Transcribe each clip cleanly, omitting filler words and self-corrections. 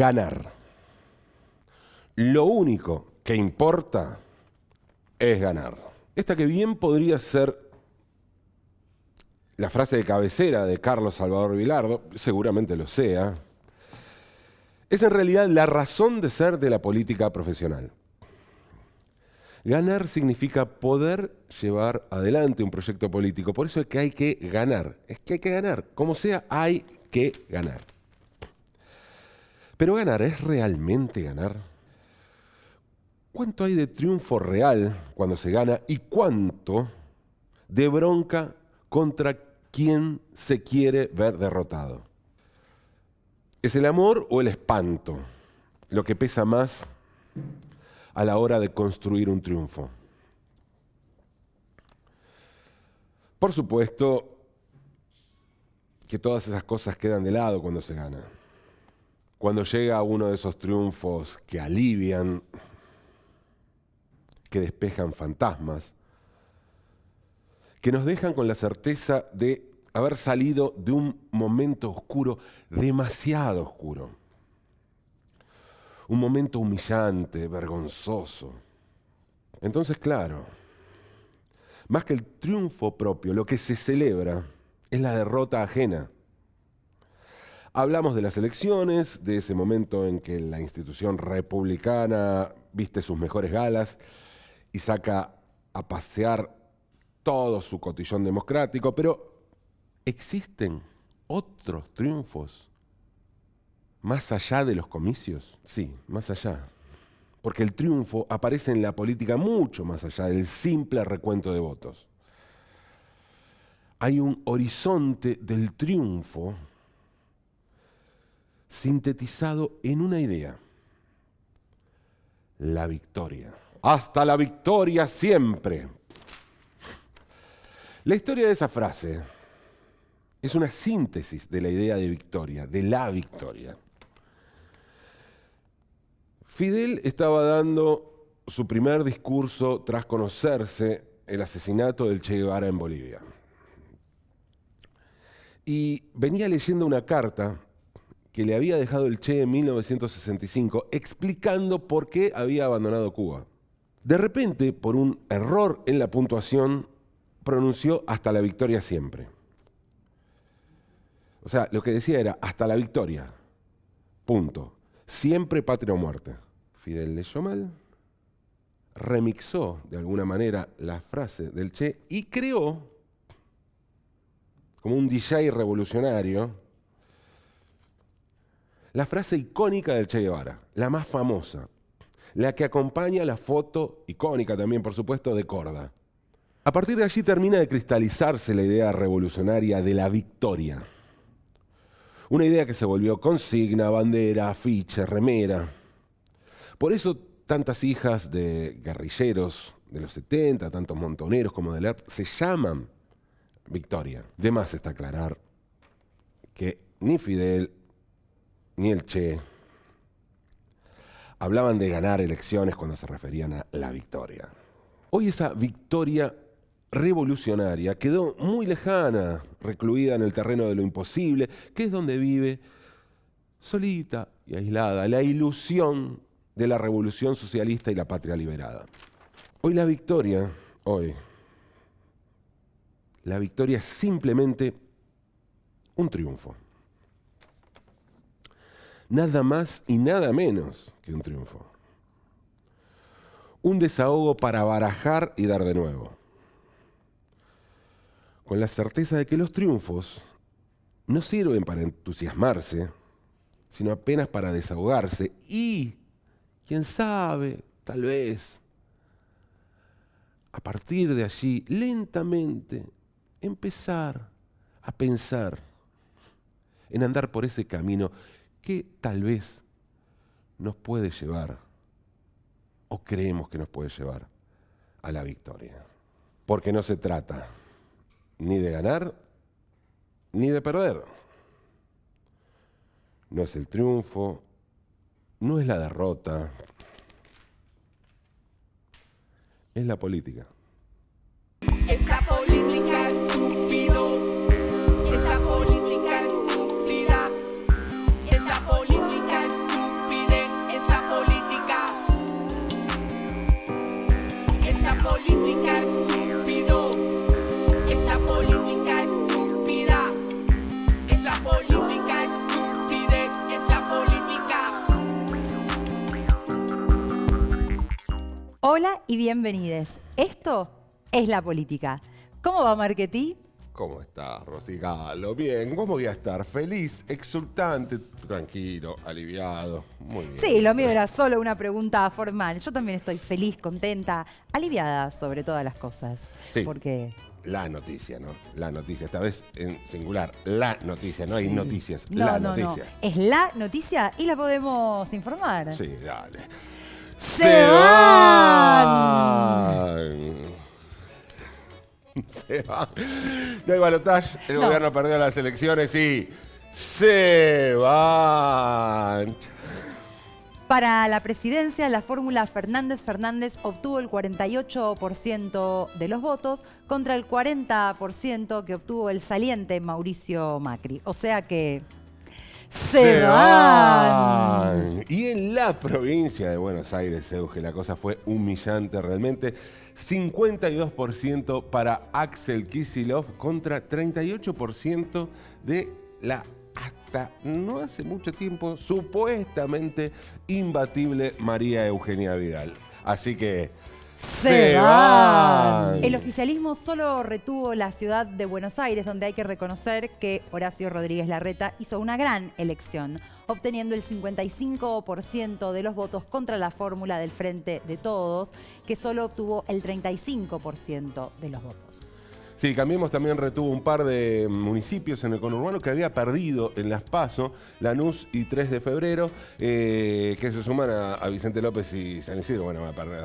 ganar. Lo único que importa es ganar. Esta que bien podría ser la frase de cabecera de Carlos Salvador Vilardo, seguramente lo sea, es en realidad la razón de ser de la política profesional. Ganar significa poder llevar adelante un proyecto político. Por eso es que hay que ganar. Es que hay que ganar. Como sea, hay que ganar. Pero ganar, ¿es realmente ganar? ¿Cuánto hay de triunfo real cuando se gana y cuánto de bronca contra quien se quiere ver derrotado? ¿Es el amor o el espanto lo que pesa más a la hora de construir un triunfo? Por supuesto que todas esas cosas quedan de lado cuando se gana. Cuando llega uno de esos triunfos que alivian, que despejan fantasmas, que nos dejan con la certeza de haber salido de un momento oscuro, demasiado oscuro. Un momento humillante, vergonzoso. Entonces, claro, más que el triunfo propio, lo que se celebra es la derrota ajena. Hablamos de las elecciones, de ese momento en que la institución republicana viste sus mejores galas y saca a pasear todo su cotillón democrático, pero ¿existen otros triunfos más allá de los comicios? Sí, más allá. Porque el triunfo aparece en la política mucho más allá del simple recuento de votos. Hay un horizonte del triunfo sintetizado en una idea: la victoria. Hasta la victoria siempre. La historia de esa frase es una síntesis de la idea de victoria, de la victoria. Fidel estaba dando su primer discurso tras conocerse el asesinato del Che Guevara en Bolivia. Y venía leyendo una carta que le había dejado el Che en 1965 explicando por qué había abandonado Cuba. De repente, por un error en la puntuación, pronunció hasta la victoria siempre. O sea, lo que decía era hasta la victoria, punto. Siempre patria o muerte. Fidel leyó mal, remixó de alguna manera la frase del Che y creó, como un DJ revolucionario, la frase icónica del Che Guevara, la más famosa, la que acompaña la foto, icónica también por supuesto, de Korda. A partir de allí termina de cristalizarse la idea revolucionaria de la victoria. Una idea que se volvió consigna, bandera, afiche, remera. Por eso tantas hijas de guerrilleros de los 70, tantos montoneros como de ERP, se llaman victoria. De más está aclarar que ni Fidel ni el Che hablaban de ganar elecciones cuando se referían a la victoria. Hoy esa victoria revolucionaria quedó muy lejana, recluida en el terreno de lo imposible, que es donde vive, solita y aislada, la ilusión de la revolución socialista y la patria liberada. Hoy la victoria es simplemente un triunfo. Nada más y nada menos que un triunfo. Un desahogo para barajar y dar de nuevo. Con la certeza de que los triunfos no sirven para entusiasmarse, sino apenas para desahogarse y, quién sabe, tal vez, a partir de allí, lentamente, empezar a pensar en andar por ese camino que tal vez nos puede llevar, o creemos que nos puede llevar, a la victoria. Porque no se trata ni de ganar, ni de perder. No es el triunfo, no es la derrota, es la política. Es la política, estúpido. Es la política estúpida. Es la política estúpida. política estúpido. Es la política estúpida. Es la política estúpida. Es la política. Hola y bienvenidos. Esto es La Política. ¿Cómo va, Marquetí? ¿Cómo estás, Rosigalo? Bien, ¿cómo voy a estar? Feliz, exultante, tranquilo, aliviado. Muy bien. Sí, lo mío era solo una pregunta formal. Yo también estoy feliz, contenta, aliviada sobre todas las cosas. Sí. Porque La noticia, ¿no? La noticia, esta vez en singular. La noticia, no hay sí. noticias. No, la no, noticia. no. Es la noticia y la podemos informar. Sí, dale. ¡Se van! Se van. No hay balotaje, el No. gobierno perdió las elecciones y se van. Para la presidencia, la fórmula Fernández-Fernández obtuvo el 48% de los votos contra el 40% que obtuvo el saliente Mauricio Macri. O sea que se van. Y en la provincia de Buenos Aires, Euge, la cosa fue humillante realmente. 52% para Axel Kicillof contra 38% de la hasta no hace mucho tiempo supuestamente imbatible María Eugenia Vidal. Así que Se van. El oficialismo solo retuvo la ciudad de Buenos Aires, donde hay que reconocer que Horacio Rodríguez Larreta hizo una gran elección, obteniendo el 55% de los votos contra la fórmula del Frente de Todos, que solo obtuvo el 35% de los votos. Sí, Cambiemos también retuvo un par de municipios en el conurbano que había perdido en las PASO, Lanús y 3 de febrero, que se suman a Vicente López y San Isidro. Bueno, va a perder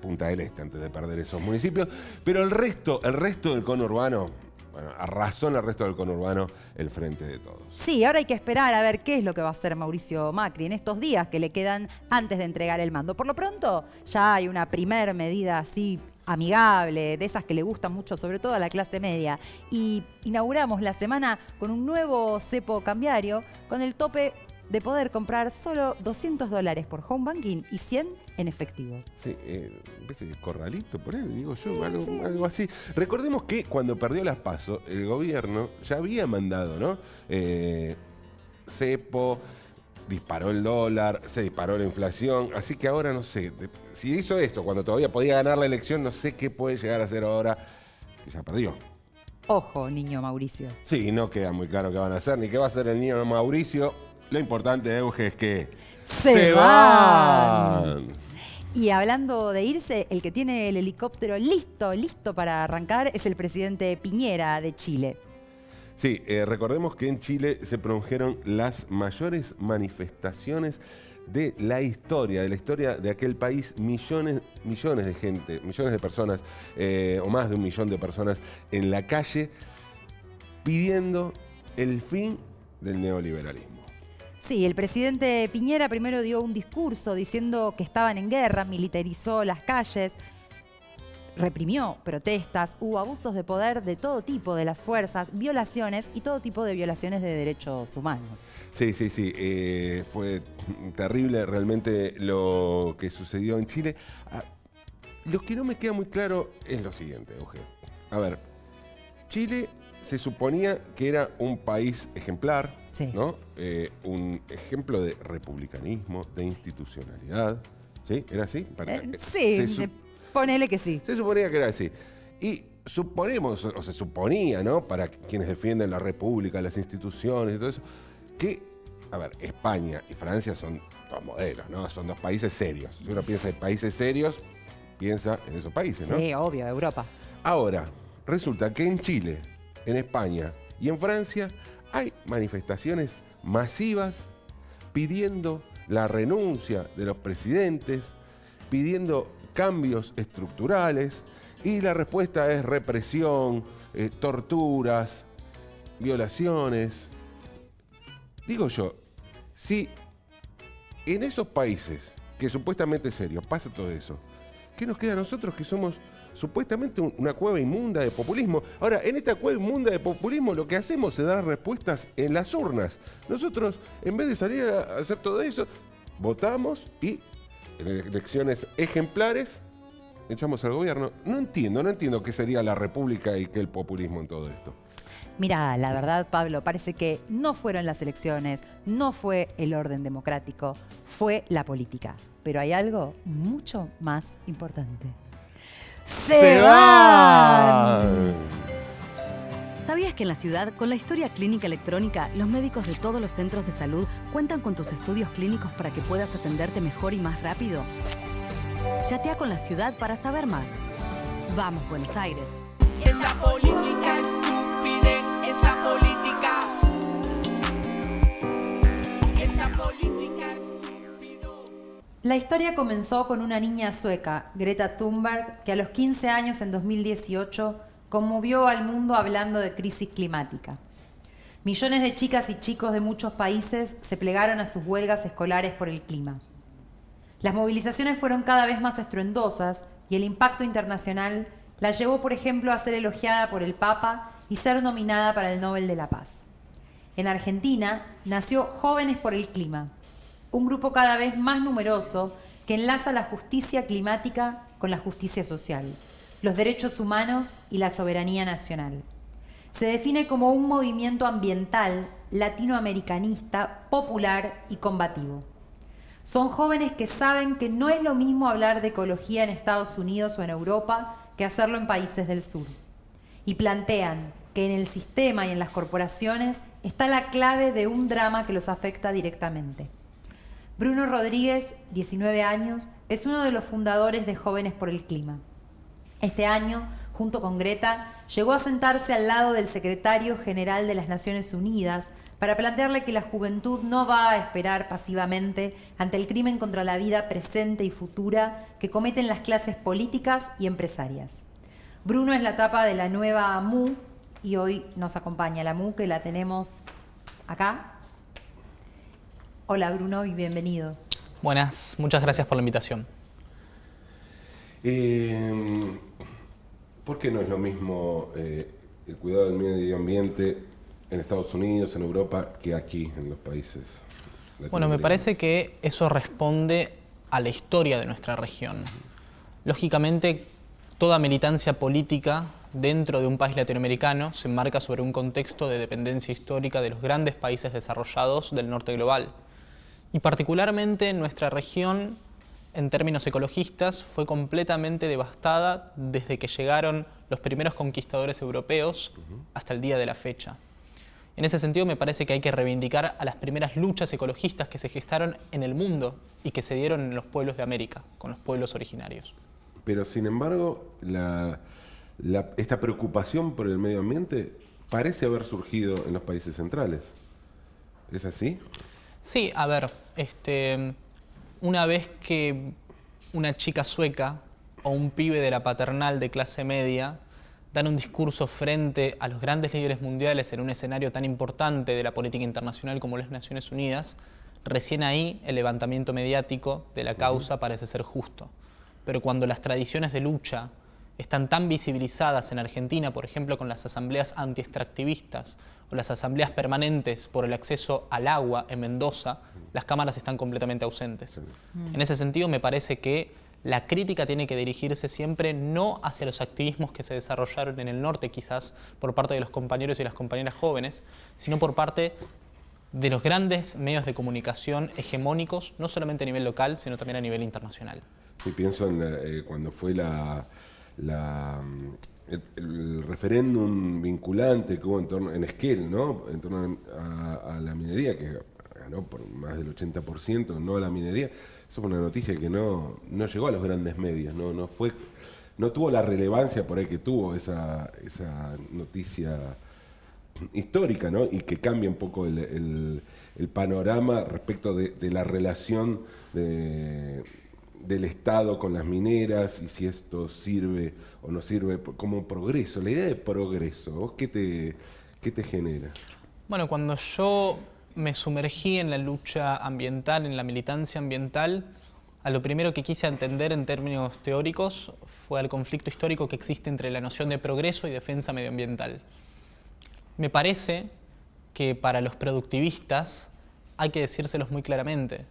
Punta del Este antes de perder esos municipios. Pero el resto del conurbano, bueno, arrasó en el resto del conurbano el Frente de Todos. Sí, ahora hay que esperar a ver qué es lo que va a hacer Mauricio Macri en estos días que le quedan antes de entregar el mando. Por lo pronto, ya hay una primer medida así amigable, de esas que le gustan mucho, sobre todo a la clase media. Y inauguramos la semana con un nuevo cepo cambiario, con el tope de poder comprar solo $200 por home banking y 100 en efectivo. Sí, ese corralito por ahí, digo yo, algo así. Recordemos que cuando perdió las PASO, el gobierno ya había mandado, ¿no? Cepo, disparó el dólar, se disparó la inflación, así que ahora no sé, si hizo esto cuando todavía podía ganar la elección, no sé qué puede llegar a hacer ahora, que ya perdió. Ojo, niño Mauricio. Sí, no queda muy claro qué van a hacer, ni qué va a hacer el niño Mauricio. Lo importante, Euge, es que ¡Se van! Y hablando de irse, el que tiene el helicóptero listo para arrancar es el presidente Piñera de Chile. Sí, recordemos que en Chile se produjeron las mayores manifestaciones de la historia de aquel país. Millones de gente, millones de personas, o más de 1 millón de personas en la calle pidiendo el fin del neoliberalismo. Sí, el presidente Piñera primero dio un discurso diciendo que estaban en guerra, militarizó las calles, reprimió protestas, hubo abusos de poder de todo tipo de las fuerzas, violaciones y todo tipo de violaciones de derechos humanos. Sí, fue terrible realmente lo que sucedió en Chile. Lo que no me queda muy claro es lo siguiente, Eugenio. A ver, Chile se suponía que era un país ejemplar, sí, ¿no? Un ejemplo de republicanismo, de institucionalidad. ¿Sí? ¿Era así? Sí, ponele que sí. Se suponía que era así. Y suponemos, o se suponía, ¿no? Para quienes defienden la república, las instituciones y todo eso, que, a ver, España y Francia son dos modelos, ¿no? Son dos países serios. Si uno piensa en países serios, piensa en esos países, ¿no? Sí, obvio, Europa. Ahora, resulta que en Chile, en España y en Francia hay manifestaciones masivas pidiendo la renuncia de los presidentes, pidiendo cambios estructurales, y la respuesta es represión, torturas, violaciones. Digo yo, si en esos países que supuestamente serios pasa todo eso, ¿qué nos queda a nosotros que somos supuestamente una cueva inmunda de populismo? Ahora, en esta cueva inmunda de populismo lo que hacemos es dar respuestas en las urnas. Nosotros, en vez de salir a hacer todo eso, votamos y en elecciones ejemplares echamos al gobierno. No entiendo qué sería la república y qué el populismo en todo esto. Mira, la verdad, Pablo, parece que no fueron las elecciones, no fue el orden democrático, fue la política. Pero hay algo mucho más importante. ¡Se van! ¿Sabías que en la ciudad, con la historia clínica electrónica, los médicos de todos los centros de salud cuentan con tus estudios clínicos para que puedas atenderte mejor y más rápido? Chatea con la ciudad para saber más. Vamos, Buenos Aires. Es la política estúpida, es la política. Es la política estúpido. La historia comenzó con una niña sueca, Greta Thunberg, que a los 15 años en 2018 conmovió al mundo hablando de crisis climática. Millones de chicas y chicos de muchos países se plegaron a sus huelgas escolares por el clima. Las movilizaciones fueron cada vez más estruendosas y el impacto internacional la llevó, por ejemplo, a ser elogiada por el Papa y ser nominada para el Nobel de la Paz. En Argentina nació Jóvenes por el Clima, un grupo cada vez más numeroso que enlaza la justicia climática con la justicia social, los derechos humanos y la soberanía nacional. Se define como un movimiento ambiental latinoamericanista, popular y combativo. Son jóvenes que saben que no es lo mismo hablar de ecología en Estados Unidos o en Europa que hacerlo en países del sur. Y plantean que en el sistema y en las corporaciones está la clave de un drama que los afecta directamente. Bruno Rodríguez, 19 años, es uno de los fundadores de Jóvenes por el Clima. Este año, junto con Greta, llegó a sentarse al lado del secretario general de las Naciones Unidas para plantearle que la juventud no va a esperar pasivamente ante el crimen contra la vida presente y futura que cometen las clases políticas y empresarias. Bruno es la tapa de la nueva AMU y hoy nos acompaña la AMU, que la tenemos acá. Hola Bruno y bienvenido. Buenas, muchas gracias por la invitación. ¿Por qué no es lo mismo el cuidado del medio ambiente en Estados Unidos, en Europa, que aquí en los países latinoamericanos? Bueno, me parece que eso responde a la historia de nuestra región. Lógicamente, toda militancia política dentro de un país latinoamericano se enmarca sobre un contexto de dependencia histórica de los grandes países desarrollados del norte global. Y particularmente en nuestra región, en términos ecologistas, fue completamente devastada desde que llegaron los primeros conquistadores europeos hasta el día de la fecha. En ese sentido, me parece que hay que reivindicar a las primeras luchas ecologistas que se gestaron en el mundo y que se dieron en los pueblos de América, con los pueblos originarios. Pero, sin embargo, esta preocupación por el medio ambiente parece haber surgido en los países centrales. ¿Es así? Sí, a ver, una vez que una chica sueca o un pibe de la paternal de clase media dan un discurso frente a los grandes líderes mundiales en un escenario tan importante de la política internacional como las Naciones Unidas, recién ahí el levantamiento mediático de la causa parece ser justo. Pero cuando las tradiciones de lucha están tan visibilizadas en Argentina, por ejemplo, con las asambleas anti-extractivistas o las asambleas permanentes por el acceso al agua en Mendoza, las cámaras están completamente ausentes. En ese sentido, me parece que la crítica tiene que dirigirse siempre no hacia los activismos que se desarrollaron en el norte, quizás por parte de los compañeros y las compañeras jóvenes, sino por parte de los grandes medios de comunicación hegemónicos, no solamente a nivel local, sino también a nivel internacional. Sí, pienso en cuando fue el referéndum vinculante que hubo en Esquel, ¿no? En torno a la minería, que ganó por más del 80%, no a la minería. Eso fue una noticia que no llegó a los grandes medios, no tuvo la relevancia por ahí que tuvo esa noticia histórica, ¿no? Y que cambia un poco el panorama respecto de la relación del Estado con las mineras y si esto sirve o no sirve como progreso. La idea de progreso, ¿vos qué te genera? Bueno, cuando yo me sumergí en la lucha ambiental, en la militancia ambiental, a lo primero que quise entender en términos teóricos fue al conflicto histórico que existe entre la noción de progreso y defensa medioambiental. Me parece que para los productivistas hay que decírselos muy claramente.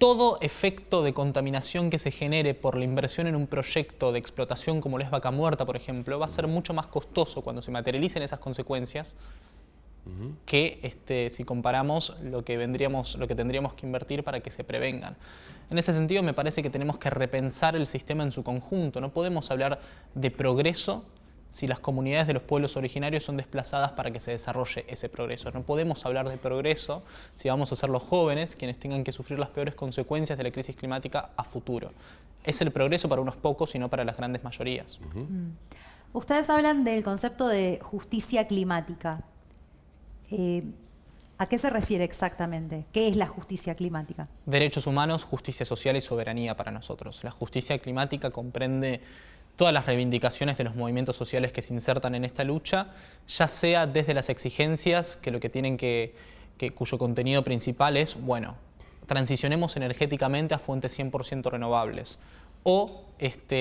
todo efecto de contaminación que se genere por la inversión en un proyecto de explotación como lo es Vaca Muerta, por ejemplo, va a ser mucho más costoso cuando se materialicen esas consecuencias que si comparamos lo que tendríamos que invertir para que se prevengan. En ese sentido, me parece que tenemos que repensar el sistema en su conjunto. No podemos hablar de progreso si las comunidades de los pueblos originarios son desplazadas para que se desarrolle ese progreso. No podemos hablar de progreso si vamos a ser los jóvenes quienes tengan que sufrir las peores consecuencias de la crisis climática a futuro. Es el progreso para unos pocos y no para las grandes mayorías. Ustedes hablan del concepto de justicia climática. ¿A qué se refiere exactamente? ¿Qué es la justicia climática? Derechos humanos, justicia social y soberanía para nosotros. La justicia climática comprende todas las reivindicaciones de los movimientos sociales que se insertan en esta lucha, ya sea desde las exigencias cuyo contenido principal es, bueno, transicionemos energéticamente a fuentes 100% renovables, o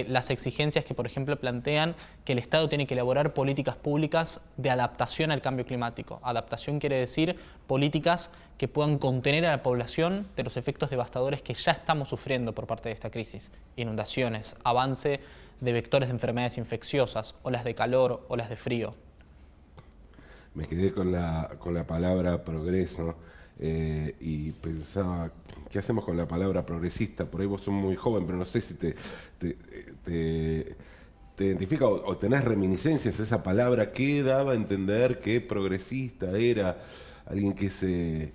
las exigencias que, por ejemplo, plantean que el Estado tiene que elaborar políticas públicas de adaptación al cambio climático. Adaptación quiere decir políticas que puedan contener a la población de los efectos devastadores que ya estamos sufriendo por parte de esta crisis. Inundaciones, avance de vectores de enfermedades infecciosas, olas de calor, olas de frío. Me quedé con la palabra progreso y pensaba, ¿qué hacemos con la palabra progresista? Por ahí vos sos muy joven, pero no sé si te identifica o tenés reminiscencias a esa palabra. ¿Qué daba a entender que progresista era alguien que se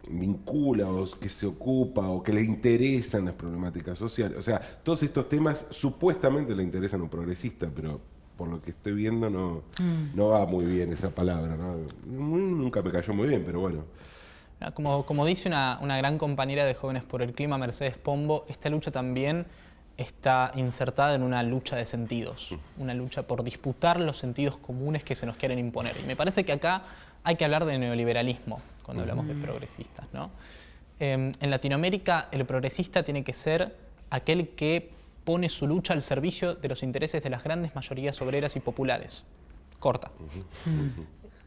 vincula o que se ocupa o que le interesan las problemáticas sociales? O sea, todos estos temas supuestamente le interesan a un progresista, pero por lo que estoy viendo no va muy bien esa palabra, ¿no? Nunca me cayó muy bien, pero bueno. Como dice una gran compañera de Jóvenes por el Clima, Mercedes Pombo, esta lucha también está insertada en una lucha de sentidos, una lucha por disputar los sentidos comunes que se nos quieren imponer. Y me parece que acá hay que hablar de neoliberalismo cuando hablamos de progresistas, ¿no? En Latinoamérica, el progresista tiene que ser aquel que pone su lucha al servicio de los intereses de las grandes mayorías obreras y populares. Corta.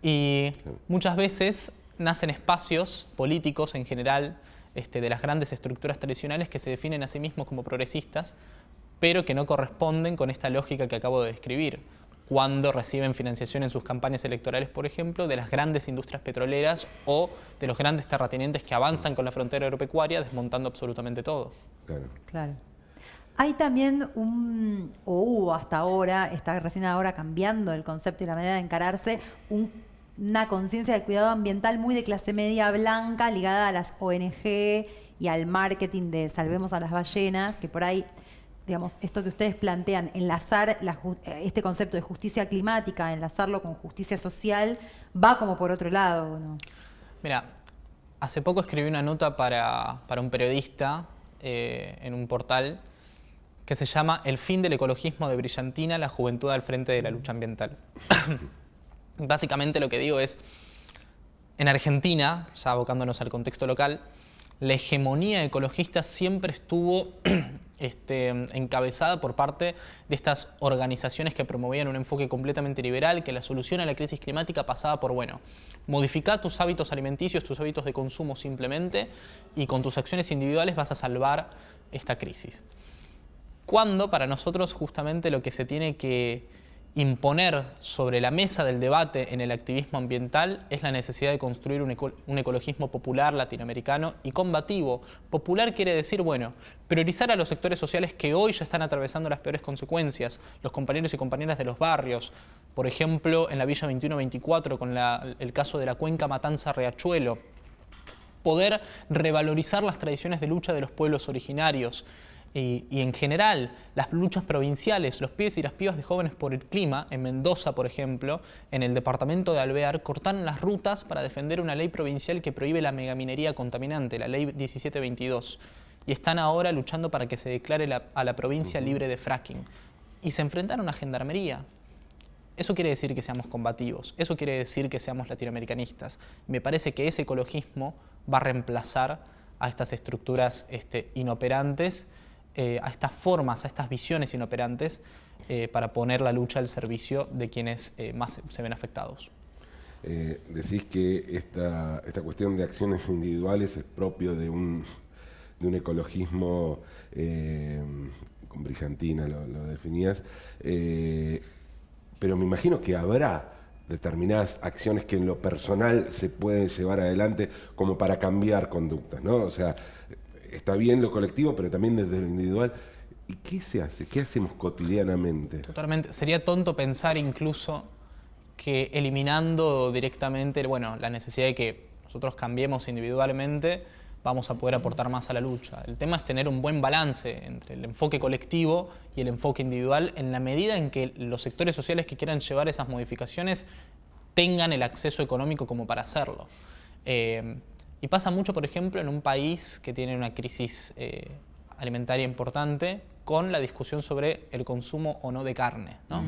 Y muchas veces nacen espacios políticos en general de las grandes estructuras tradicionales que se definen a sí mismos como progresistas, pero que no corresponden con esta lógica que acabo de describir, cuando reciben financiación en sus campañas electorales, por ejemplo, de las grandes industrias petroleras o de los grandes terratenientes que avanzan con la frontera agropecuaria, desmontando absolutamente todo. Claro. Hay también hubo hasta ahora, está recién ahora cambiando el concepto y la manera de encararse, una conciencia de cuidado ambiental muy de clase media blanca, ligada a las ONG y al marketing de Salvemos a las Ballenas, que por ahí, digamos, esto que ustedes plantean, enlazar este concepto de justicia climática, enlazarlo con justicia social, va como por otro lado, ¿no? Mira, hace poco escribí una nota para un periodista en un portal que se llama El fin del ecologismo de Brillantina, la juventud al frente de la lucha ambiental. Básicamente lo que digo es, en Argentina, ya abocándonos al contexto local, la hegemonía ecologista siempre estuvo encabezada por parte de estas organizaciones que promovían un enfoque completamente liberal, que la solución a la crisis climática pasaba por, bueno, modificar tus hábitos alimenticios, tus hábitos de consumo simplemente, y con tus acciones individuales vas a salvar esta crisis. Cuando para nosotros justamente lo que se tiene que imponer sobre la mesa del debate en el activismo ambiental es la necesidad de construir un ecologismo popular latinoamericano y combativo. Popular quiere decir, bueno, priorizar a los sectores sociales que hoy ya están atravesando las peores consecuencias, los compañeros y compañeras de los barrios, por ejemplo, en la Villa 21-24 con el caso de la cuenca Matanza-Riachuelo, poder revalorizar las tradiciones de lucha de los pueblos originarios, y en general las luchas provinciales, los pibes y las pibas de Jóvenes por el Clima, en Mendoza, por ejemplo, en el departamento de Alvear, cortaron las rutas para defender una ley provincial que prohíbe la megaminería contaminante, la ley 1722, y están ahora luchando para que se declare a la provincia libre de fracking. Y se enfrentaron a gendarmería. Eso quiere decir que seamos combativos, eso quiere decir que seamos latinoamericanistas. Me parece que ese ecologismo va a reemplazar a estas estructuras inoperantes, a estas formas, a estas visiones inoperantes, para poner la lucha al servicio de quienes más se ven afectados. Decís que esta cuestión de acciones individuales es propio de un ecologismo, con brillantina lo definías, pero me imagino que habrá determinadas acciones que en lo personal se pueden llevar adelante como para cambiar conductas, ¿no? O sea, está bien lo colectivo, pero también desde lo individual. ¿Y qué se hace? ¿Qué hacemos cotidianamente? Totalmente. Sería tonto pensar incluso que eliminando directamente, bueno, la necesidad de que nosotros cambiemos individualmente, vamos a poder aportar más a la lucha. El tema es tener un buen balance entre el enfoque colectivo y el enfoque individual en la medida en que los sectores sociales que quieran llevar esas modificaciones tengan el acceso económico como para hacerlo. Y pasa mucho, por ejemplo, en un país que tiene una crisis alimentaria importante con la discusión sobre el consumo o no de carne, ¿no?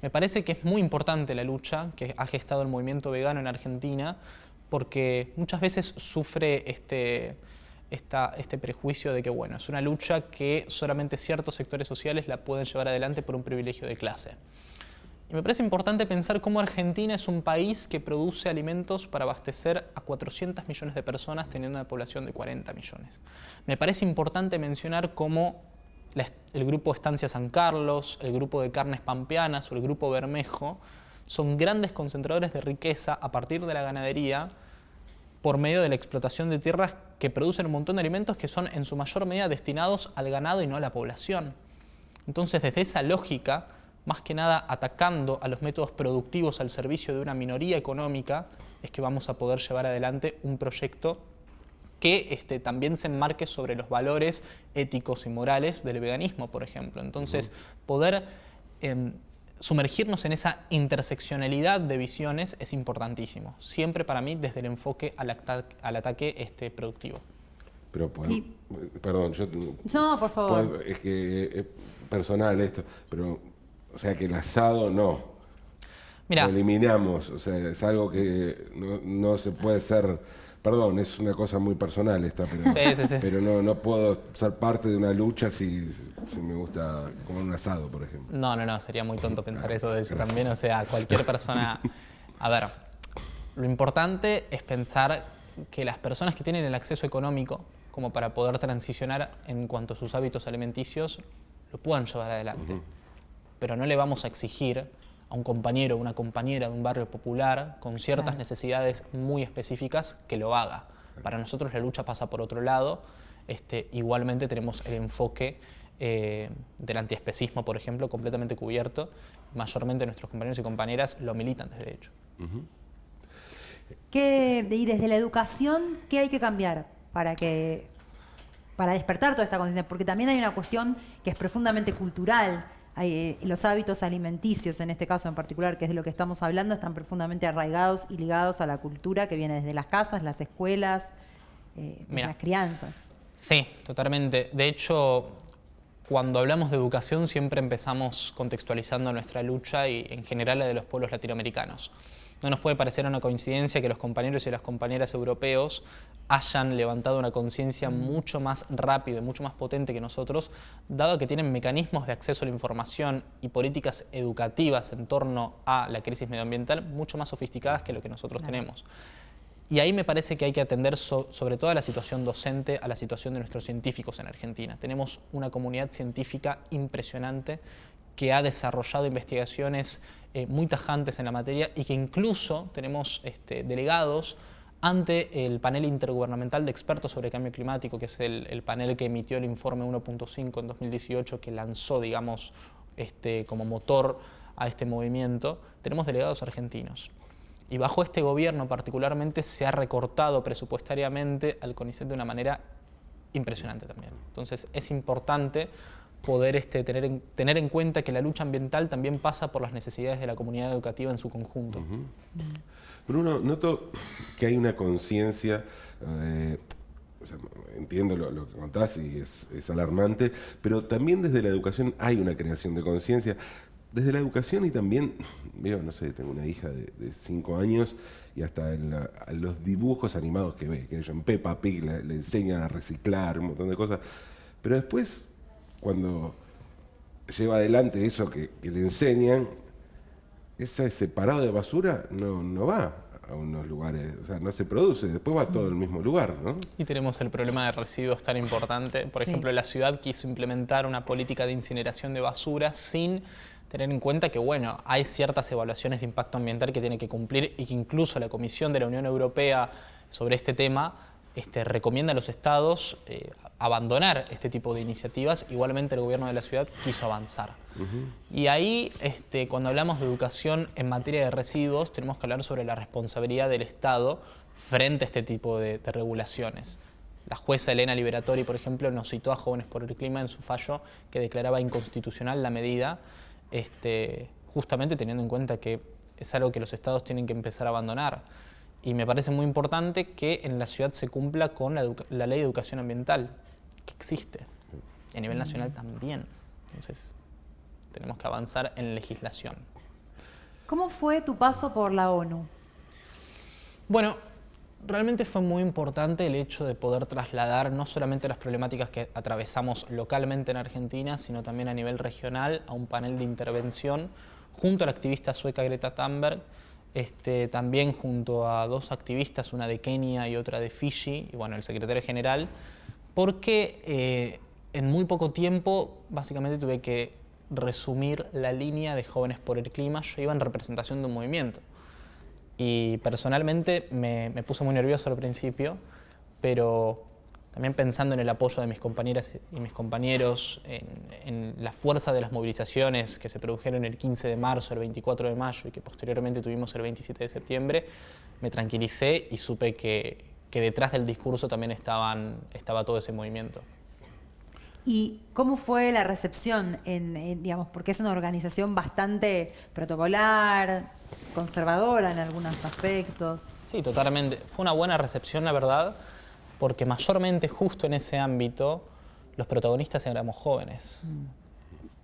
Me parece que es muy importante la lucha que ha gestado el movimiento vegano en Argentina, porque muchas veces sufre este prejuicio de que, bueno, es una lucha que solamente ciertos sectores sociales la pueden llevar adelante por un privilegio de clase. Y me parece importante pensar cómo Argentina es un país que produce alimentos para abastecer a 400 millones de personas teniendo una población de 40 millones. Me parece importante mencionar cómo el grupo Estancia San Carlos, el grupo de Carnes Pampeanas o el grupo Bermejo son grandes concentradores de riqueza a partir de la ganadería por medio de la explotación de tierras que producen un montón de alimentos que son en su mayor medida destinados al ganado y no a la población. Entonces, desde esa lógica, más que nada atacando a los métodos productivos al servicio de una minoría económica, es que vamos a poder llevar adelante un proyecto que también se enmarque sobre los valores éticos y morales del veganismo, por ejemplo. Entonces, poder sumergirnos en esa interseccionalidad de visiones es importantísimo. Siempre para mí desde el enfoque al ataque productivo. Pero, perdón, yo... No, por favor. Es que es personal esto, pero, o sea, que el asado no. Mirá, Lo eliminamos, o sea, es algo que no se puede ser... Perdón, es una cosa muy personal esta, pero, sí. pero no puedo ser parte de una lucha si me gusta comer un asado, por ejemplo. No, sería muy tonto pensar eso de hecho también, o sea, cualquier persona... A ver, lo importante es pensar que las personas que tienen el acceso económico como para poder transicionar en cuanto a sus hábitos alimenticios, lo puedan llevar adelante. Pero no le vamos a exigir a un compañero o una compañera de un barrio popular con ciertas necesidades muy específicas que lo haga. Para nosotros la lucha pasa por otro lado. Igualmente tenemos el enfoque del antiespecismo, por ejemplo, completamente cubierto. Mayormente nuestros compañeros y compañeras lo militan desde hecho. Y desde la educación, ¿qué hay que cambiar para despertar toda esta conciencia? Porque también hay una cuestión que es profundamente cultural. Los hábitos alimenticios, en este caso en particular, que es de lo que estamos hablando, están profundamente arraigados y ligados a la cultura que viene desde las casas, las escuelas, las crianzas. Sí, totalmente. De hecho, cuando hablamos de educación siempre empezamos contextualizando nuestra lucha y en general la de los pueblos latinoamericanos. No nos puede parecer una coincidencia que los compañeros y las compañeras europeos hayan levantado una conciencia mucho más rápido y mucho más potente que nosotros, dado que tienen mecanismos de acceso a la información y políticas educativas en torno a la crisis medioambiental mucho más sofisticadas que lo que nosotros tenemos. Y ahí me parece que hay que atender sobre todo a la situación docente, a la situación de nuestros científicos en Argentina. Tenemos una comunidad científica impresionante que ha desarrollado investigaciones muy tajantes en la materia y que incluso tenemos delegados ante el panel intergubernamental de expertos sobre cambio climático, que es el panel que emitió el informe 1.5 en 2018, que lanzó, digamos, como motor a este movimiento. Tenemos delegados argentinos. Y bajo este gobierno particularmente se ha recortado presupuestariamente al CONICET de una manera impresionante también. Entonces es importante poder tener en cuenta que la lucha ambiental también pasa por las necesidades de la comunidad educativa en su conjunto. Bruno, noto que hay una conciencia, o sea, entiendo lo que contás y es alarmante, pero también desde la educación hay una creación de conciencia. Desde la educación y también, veo, no sé, tengo una hija de 5 años y hasta en los dibujos animados que ve, que ella en Peppa Pig le enseñan a reciclar, un montón de cosas, pero después, cuando lleva adelante eso que le enseñan, ese separado de basura no va. a unos lugares, o sea, no se produce, después va todo al mismo lugar, ¿no? Y tenemos el problema de residuos tan importante. Por ejemplo, la ciudad quiso implementar una política de incineración de basura sin tener en cuenta que, bueno, hay ciertas evaluaciones de impacto ambiental que tiene que cumplir y que incluso la Comisión de la Unión Europea sobre este tema recomienda a los estados abandonar este tipo de iniciativas. Igualmente el gobierno de la ciudad quiso avanzar. Y ahí, cuando hablamos de educación en materia de residuos, tenemos que hablar sobre la responsabilidad del Estado frente a este tipo de regulaciones. La jueza Elena Liberatori, por ejemplo, nos citó a Jóvenes por el Clima en su fallo que declaraba inconstitucional la medida, justamente teniendo en cuenta que es algo que los estados tienen que empezar a abandonar. Y me parece muy importante que en la ciudad se cumpla con la ley de educación ambiental, que existe, y a nivel nacional también. Entonces, tenemos que avanzar en legislación. ¿Cómo fue tu paso por la ONU? Bueno, realmente fue muy importante el hecho de poder trasladar no solamente las problemáticas que atravesamos localmente en Argentina, sino también a nivel regional a un panel de intervención junto a la activista sueca Greta Thunberg, también junto a dos activistas, una de Kenia y otra de Fiji, y bueno, el secretario general, porque en muy poco tiempo básicamente tuve que resumir la línea de Jóvenes por el Clima. Yo iba en representación de un movimiento y personalmente me puse muy nervioso al principio, pero también pensando en el apoyo de mis compañeras y mis compañeros, en la fuerza de las movilizaciones que se produjeron el 15 de marzo, el 24 de mayo y que posteriormente tuvimos el 27 de septiembre, me tranquilicé y supe que detrás del discurso también estaba todo ese movimiento. ¿Y cómo fue la recepción, digamos, porque es una organización bastante protocolar, conservadora en algunos aspectos? Sí, totalmente. Fue una buena recepción, la verdad, porque mayormente justo en ese ámbito los protagonistas éramos jóvenes.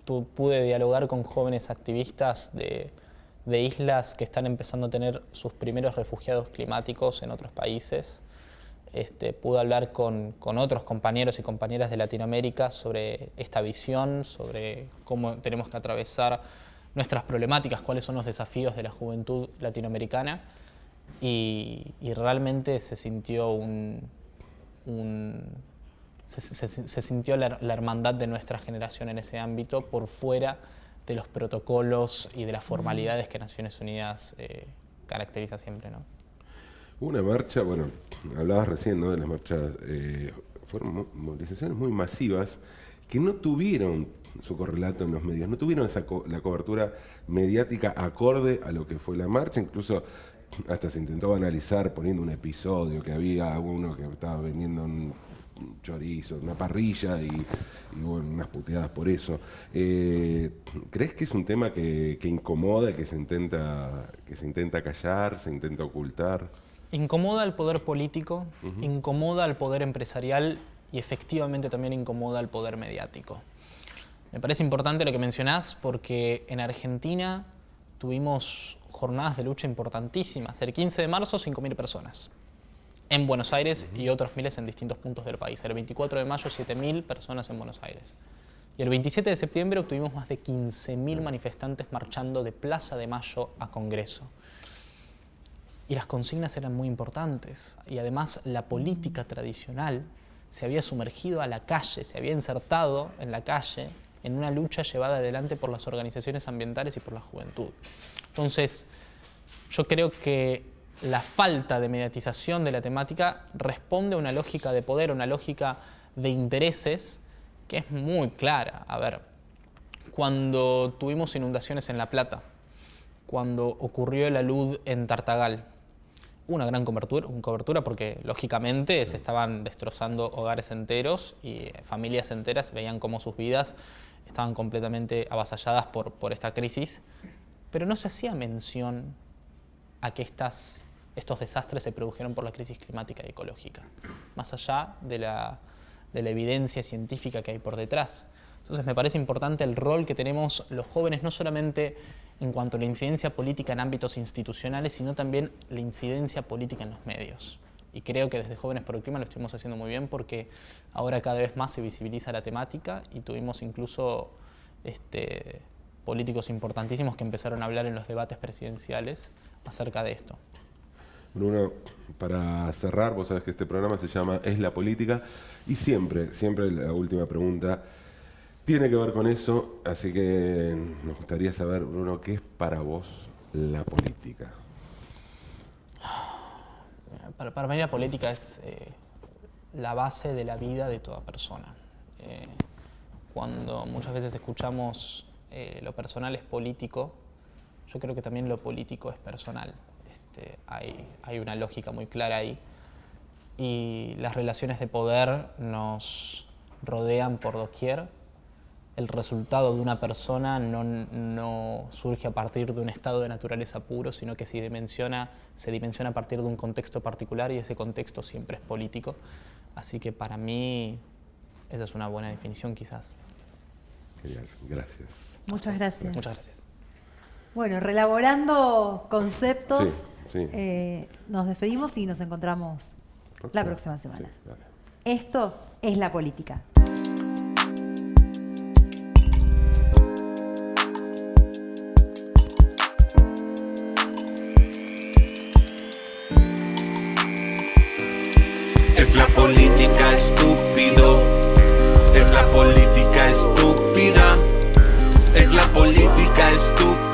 Pude dialogar con jóvenes activistas de islas que están empezando a tener sus primeros refugiados climáticos en otros países. Pude hablar con otros compañeros y compañeras de Latinoamérica sobre esta visión, sobre cómo tenemos que atravesar nuestras problemáticas, cuáles son los desafíos de la juventud latinoamericana, y realmente se sintió se sintió la hermandad de nuestra generación en ese ámbito, por fuera de los protocolos y de las formalidades que Naciones Unidas caracteriza siempre, ¿no? Una marcha, bueno, hablabas recién, ¿no?, de las marchas, fueron movilizaciones muy masivas que no tuvieron su correlato en los medios, no tuvieron la cobertura mediática acorde a lo que fue la marcha. Incluso hasta se intentó analizar poniendo un episodio que había uno que estaba vendiendo un chorizo, una parrilla y bueno, unas puteadas por eso. ¿Crees que es un tema que incomoda, que se intenta callar, se intenta ocultar? Incomoda al poder político, incomoda al poder empresarial y efectivamente también incomoda al poder mediático. Me parece importante lo que mencionás porque en Argentina tuvimos jornadas de lucha importantísimas. El 15 de marzo, 5.000 personas en Buenos Aires y otros miles en distintos puntos del país. El 24 de mayo, 7.000 personas en Buenos Aires. Y el 27 de septiembre obtuvimos más de 15.000 manifestantes marchando de Plaza de Mayo a Congreso. Y las consignas eran muy importantes. Y además la política tradicional se había sumergido a la calle, se había insertado en la calle en una lucha llevada adelante por las organizaciones ambientales y por la juventud. Entonces, yo creo que la falta de mediatización de la temática responde a una lógica de poder, una lógica de intereses que es muy clara. A ver, cuando tuvimos inundaciones en La Plata, cuando ocurrió el alud en Tartagal, hubo una gran cobertura porque lógicamente se estaban destrozando hogares enteros y familias enteras veían cómo sus vidas estaban completamente avasalladas por esta crisis, pero no se hacía mención a que estos desastres se produjeron por la crisis climática y ecológica, más allá de la evidencia científica que hay por detrás. Entonces me parece importante el rol que tenemos los jóvenes, no solamente en cuanto a la incidencia política en ámbitos institucionales, sino también la incidencia política en los medios. Y creo que desde Jóvenes por el Clima lo estuvimos haciendo muy bien porque ahora cada vez más se visibiliza la temática y tuvimos incluso políticos importantísimos que empezaron a hablar en los debates presidenciales acerca de esto. Bruno, para cerrar, vos sabés que este programa se llama Es la Política y siempre la última pregunta tiene que ver con eso, así que nos gustaría saber, Bruno, ¿qué es para vos la política? Para mí la política es la base de la vida de toda persona. Cuando muchas veces escuchamos lo personal es político, yo creo que también lo político es personal. Hay una lógica muy clara ahí y las relaciones de poder nos rodean por doquier. El resultado de una persona no surge a partir de un estado de naturaleza puro, sino que se dimensiona a partir de un contexto particular y ese contexto siempre es político. Así que para mí esa es una buena definición quizás. Genial, gracias. Muchas gracias. Muchas gracias. Bueno, relaborando conceptos, Sí. nos despedimos y nos encontramos la próxima semana. Sí, dale. Esto es la política. Es la política, estúpido. Es la política estúpida. Es la política estúpida.